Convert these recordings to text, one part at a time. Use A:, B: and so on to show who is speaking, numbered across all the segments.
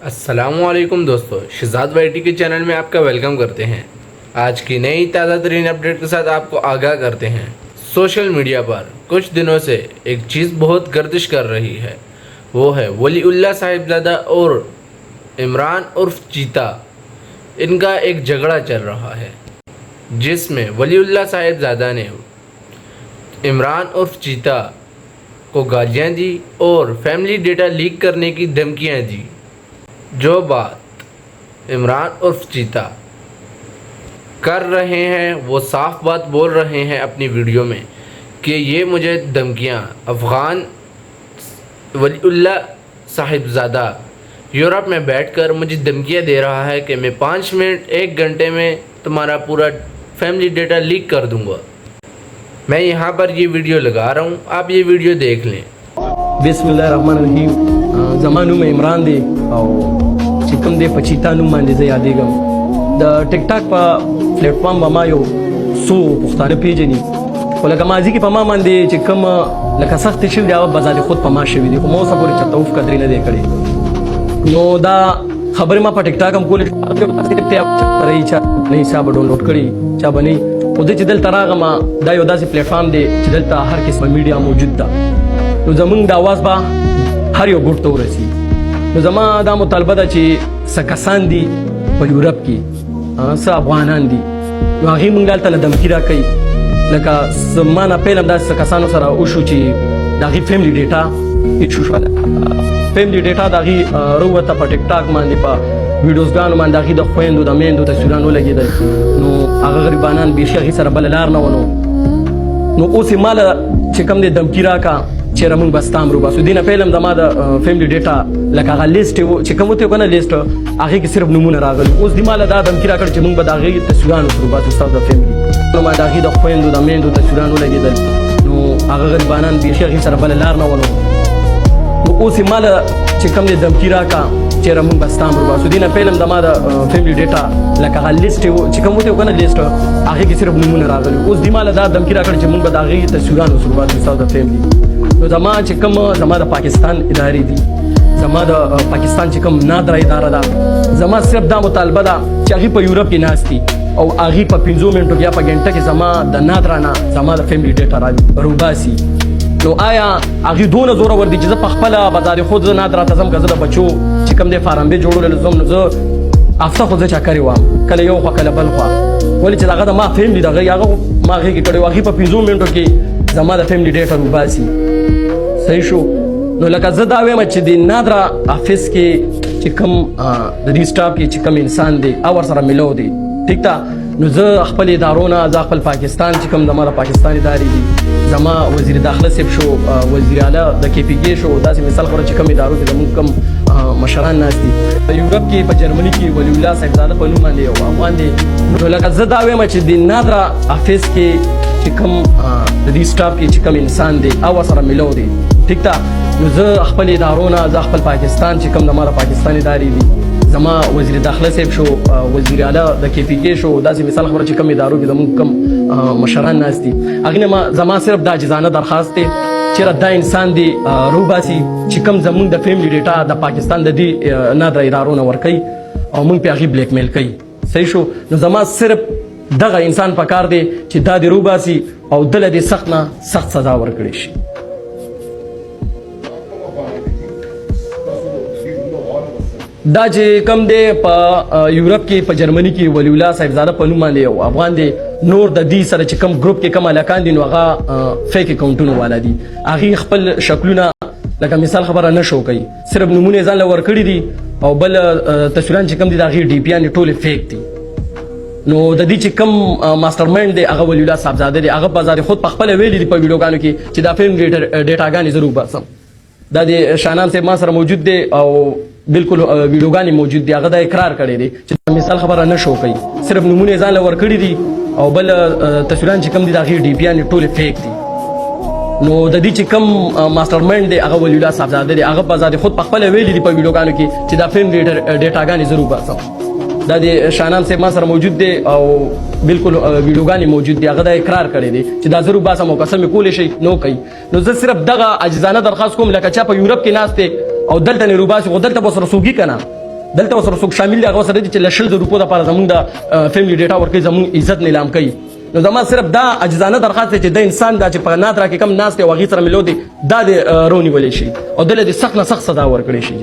A: अस्सलामुअलैकुम दोस्तों, शहजाद वाईटी के चैनल में आपका वेलकम करते हैं। आज की नई ताज़ा तरीन अपडेट के साथ आपको आगाह करते हैं। सोशल मीडिया पर कुछ दिनों से एक चीज़ बहुत गर्दिश कर रही है, वो है वलीउल्लाह साहिबजादा और इमरान उर्फ चीता। इनका एक झगड़ा चल रहा है जिसमें वलीउल्लाह साहिबजादा ने इमरान उर्फ चीता को गालियाँ दी और फैमिली डेटा लीक करने की धमकियाँ दी। जो बात इमरान उर्फ चीता कर रहे हैं वो साफ बात बोल रहे हैं अपनी वीडियो में कि ये मुझे धमकियाँ अफ़गान वलीउल्लाह साहिबजादा यूरोप में बैठकर मुझे धमकियाँ दे रहा है कि मैं 5 मिनट 1 घंटे में तुम्हारा पूरा फैमिली डेटा लीक कर दूँगा। मैं यहाँ पर ये वीडियो लगा रहा हूँ, आप ये वीडियो देख लें।
B: बिस्मिल्लाहिर्रहमानिर्रहीम। ज़मानु में इमरान दे और चिकम दे पचीता नुम मांडे से यादेगम द टिकटॉक पर प्लेटफॉर्म बमा यो सो पुख्ताने पेजनी वला कमाजी की पमा मांडे चिकम लका सख्त शिव जावा बाजार खुद पमा शिवी दे को मौसा पूरे चतौफ कदरी न दे करे नो दा खबर मा पर टिकटॉक हम कोले रही चा नहीं सा डाउनलोड करी चा बनी उदे चिदल तरागमा दा यो दा से प्लेटफॉर्म दे चिदल ता हर किस्म मीडिया मौजूद दा तो जमंग दा आवाज बा हर यो गुट तो रसी नो जमा दा मुतालबा दा ची सकसान दी په یورپ کې س افغانان دي نو هغه مونږ دلته لدمکی را کوي لکه زمانه پیلم داسې کسانو سره وشو چې د هغې فیملی ډیټا هیڅ شوله فیملی ډیټا د هغې راووته په ټیک ټاک باندې په ویډیوزګانو باندې د هغې د خویندو د میندو تصویران ولګېدل نو هغه غریبانان بیخي هغې سره بله لار نه ونه نو اوس یې ماله چې کوم دی دمکي راکړه چیرې موږ به ستا امر وباسو دې نه پیل هم زما د فیملی ډیټا لکه هغه لیسټ چې کوم ورته که نه لیسټ هغې کې صرف نومونه راغلي اوس دې ماله دا دمکي راکړه چې موږ به د هغې تصویران ورته وباسو ستا د فیملي نو ما د هغې د خویندو د میندو تصویران ولګېدل نو هغه غریبانان بیخي هغې سره بله لار نه ونه نو اوس یې ماله چې کوم دی دمکي راکړه چیرې موږ به ستا امر وباسو دې نه پیل هم زما د فیملی ډیټا لکه هغه لیسټ چې کوم ورته که نه لیسټ هغې کې صرف نومونه راغلي اوس دې ماله دا دمکي راکړه چې موږ به د هغې تصویران ورته وباسو ستا د فیملي نو زما چې کوم زما د پاکستان ادارې دي زما د پاکستان چې کوم نادره اداره ده زما صرف دا مطالبه ده چې هغې په یورپ کې ناست دي او هغې په 5 منټو کې یا په ګنټه کې زما د نادره نه زما د فیملی ډیټا روباسي نو آیا هغې دونه زوره ور دي چې زه په خپله بازار خود زه نادره ته ځم که زه د بچو چې کوم دی فارمبې جوړولو ځم نو زه هفته خو زه چکرې وم کله یو خوا کله بل خوا ولې چې هغه د ما فیملی دغه هغه ما هغې کې کړی و هغې په 5 منټو کې زما د فیملی ډیټا روباسي صحیح شو نو لکه زه دا وایم چې د نادره افیس کې چې کوم د دې سټاف کې چې کوم انسان دی او ورسره ملو دی ټیک ده نو زه خپل ادارو نه زه خپل پاکستان چې کوم زما د پاکستان ادارې دي زما وزیر داخله صاحب شو وزیر اعلی د کې پی کې شو داسې مثال خبره چې کوم ادارو کې زموږ کوم مشران ناست دي په یورپ کې په جرمني کې ولیالله صاحبزاده په نوم باندې یو افغان دی نو لکه زه دا وایم چې د نادره افیس کې چې کوم د دې سټاف کې چې کوم انسان دی او ورسره ملو دی ټیک ده نو زه خپل ادارو نه زه خپل پاکستان چې کوم زما د پاکستان ادارې دي زما وزیر داخله صاحب شو وزیر اعلی د کې پی کې شو داسې مثال خبره چې کوم ادارو کې زموږ کوم مشران ناست دي هغې نه زما صرف دا عاجزانه درخواست دی چېرې دا انسان دی روباسي چې کوم زموږ د فیملی ډیټا د پاکستان د دې نادره ادارو نه ورکوي او موږ پې هغې بلیک میل کوي صحیح شو نو زما صرف دغه انسان پکار دی چې دا د روباسي او دله دې سخت نه سخت سزا ورکړی شي دا چې کوم دی په یورپ کې په جرمني کې ولیالله صاحبزاده په نوم باندې یو افغان دی نور د دې سره چې کوم ګروپ کې کوم هلکان دي نو هغه فیک اکاونټونه والا دي هغې خپل شکلونه لکه مثال خبره نه شو کوي صرف نومونه یې ځان له ورکړي دي او بل تصویران چې کوم دي د هغې ډي پي یانې ټولې فیک دي نو د دې چې کوم ماسټر مایند دی هغه ولیالله صاحبزاده دی هغه بازار خود په خپله ویلي دي په ویډیوګانو کې چې دا فلم ډیټاګانې زه روباسم دا د شاهنام صاحب ما سره موجود دی او بالکل ویډیوګانې موجود دي هغه دا اقرار کړی دی چې مثال خبره نه شو کوي صرف نومونه یې ځان له ورکړي دي او بل تصویران چې کوم دي د هغې ډي پي یانې ټولې فیک دي نو د دې چې کوم ماسټر مایند دی هغه ولیالله صاحبزاده دی هغه بازار خود په خپله ویلي دي په ویډیوګانو کې چې دا فلم ډیټاګانې زه روباسم دا د شاهنام صاحب ما سره موجود دی او بالکل ویډیوګانې موجود دي هغه دا اقرار کړی دی چې دا زه روباسم او قسم یې کولی شي نو کوي نو زه صرف دغه عاجزانه درخواست کوم لکه چا په یورپ کې ناست دی او دلته نه روباسي خو دلته به سره سوګي که نه دلته وسره څوک شامل دي هغه سره دي چې له 100,000 روپو لپاره زمونږ د فیملی ډیټا ورکوي زمونږ عزت نیلام کوي نو زما صرف دا عجزانه درخواست دی چې د انسان دا چې په ناترا کې کم ناست دی او هغې سره ملو دی دا د رونیولی شي او دله د سخت نه سخت سزا ورکړی شي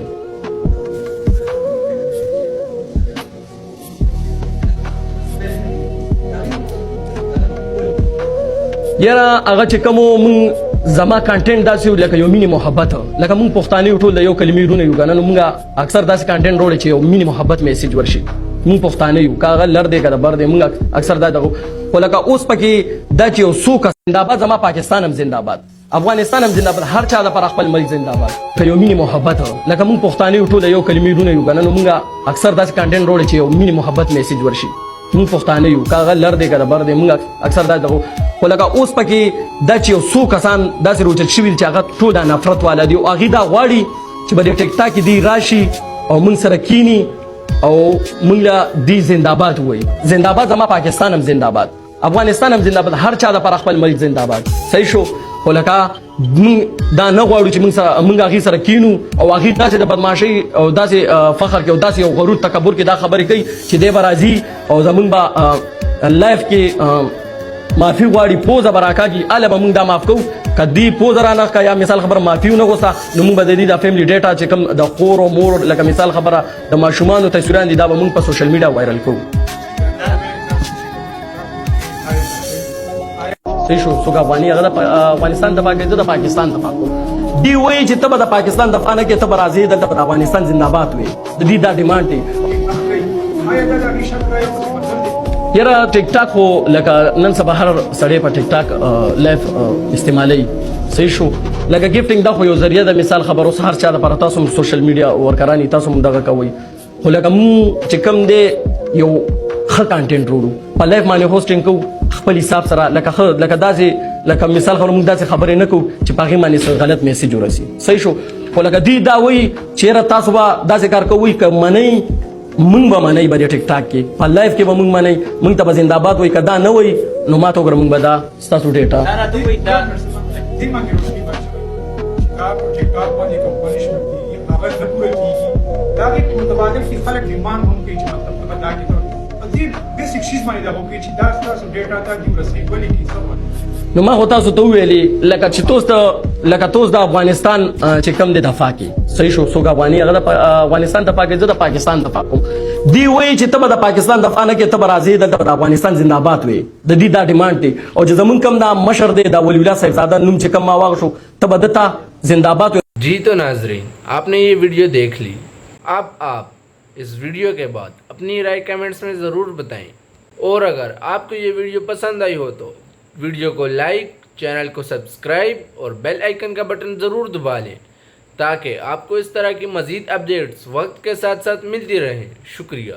B: یاره هغه چې کومو مونږ زما کانټینټ داسې لکه یو مینی محبت لکه مونږ پښتانه یو ټول د یو کلمې رونه یو کنه نو مونږ اکثر داسې کانټینټ وروړي چې یو مینی محبت میسج ورشي مونږ پښتانه یو کاغه لړ دی کده بر دی مونږ اکثر دا دغه خو لکه اوس پکې دا چې یو څوک زنده‌باد زما پاکستان هم زنده‌باد افغانستان هم زنده‌باد هر چا لپاره خپل ملک زنده‌باد که یو مینی محبت لکه مونږ پښتانه یو ټول د یو کلمې رونه یو کنه نو مونږ اکثر داسې کانټینټ وروړي چې یو مینی محبت میسج ورشي مونږ پښتانه یو کاغه لړ دی کده بر دی مونږ اکثر دا دغه خو لکه اوس پکې دا چې یو څو کسان داسې روچل شوي چې هغه ټول د نفرت والا دي او هغې دا غواړي چې به د ټیک ټاک کې دی راشي او موږ سره کینی او موږ له دی زنده‌باد وایي زنده‌باد زما پاکستان هم زنده‌باد افغانستان هم زنده‌باد هر چا لپاره خپل ملک زنده‌باد صحیح شو خو لکه موږ دا نه غواړو چې موږ هغې سره کینو او هغې داسې د بدماشۍ او داسې فخر کې او داسې یو غرور تکبر کې دا خبرې کوي چې دی به راځي او زموږ به لایف کې معافي غواړي پوزه به راکاږي هله به موږ دا معاف کوو که دې پوزه رانه که یا مثال خبره معافي ونه غوسته نو موږ به د دې د فیملی ډیټا چې کوم د خور او مور لکه مثال خبره د ماشومانو تصویران دي دا به موږ په سوشل میډیا وایرل کوو صحیح شو څوک افغاني هغه د افغانستان دفاع کوي زه د پاکستان دفاع کوم دی وایي چې ته به د پاکستان دفاع نه کوې ته به راځې دلته به د افغانستان زنده‌باد وې د دې دا ډیمانډ دی یاره ټیک ټاک خو لکه نن سبا هر سړی په ټیک ټاک لایف استعمالوي صحیح شو لکه ګیفټینګ دا خو یو ذریعه د مثال خبر اوس هر چا لپاره تاسو هم سوشل میډیا ورکرانی تاسو هم دغه کوئ خو لکه مونږ چې کوم دی یو ښه کانټینټ وروړو په لایف باندې هوسټینګ کوو خپل حساب سره لکه داسې لکه مثال خبره مونږ داسې خبرې نه کوو چې په هغې باندې غلط میسج ورسي صحیح شو خو لکه دوی دا وایي چې یاره تاسو به داسې کار کوئ که منئ مونږ به منئ به د ټیک ټاک کې په لایف کې به مونږ منئ مونږ ته به زنده‌باد وایي که دا نه وایي نو ما ته وګوره مونږ به دا ستاسو ډیټا نو ما خو تاسو ته وویلې لکه چې توس د افغانستان چې کوم د دفاع کې صحیح شو څوک افغاني هغه د افغانستان دفاع کوي زه د پاکستان دفاع کوم دی وایي چې ته به د پاکستان دفاع نه کوې ته به راځې دلته به د افغانستان زنده‌باد وې د دې دا ډیمانډ دی او چې زمونږ کوم دا مشر دی دا ولی الله صاحبزاده نوم چې کوم ما واغشو ته به دته زنده‌باد وې
A: जी तो नाजरीन आपने ये वीडियो देख ली अब आप इस वीडियो के बाद अपनी राय कमेंट्स में ज़रूर बताएं और अगर आपको ये वीडियो पसंद आई हो तो वीडियो को लाइक चैनल को सब्सक्राइब और बेल आइकन का बटन ज़रूर दबा लें ताकि आपको इस तरह की मज़ीद अपडेट्स वक्त के साथ साथ मिलती रहें शुक्रिया।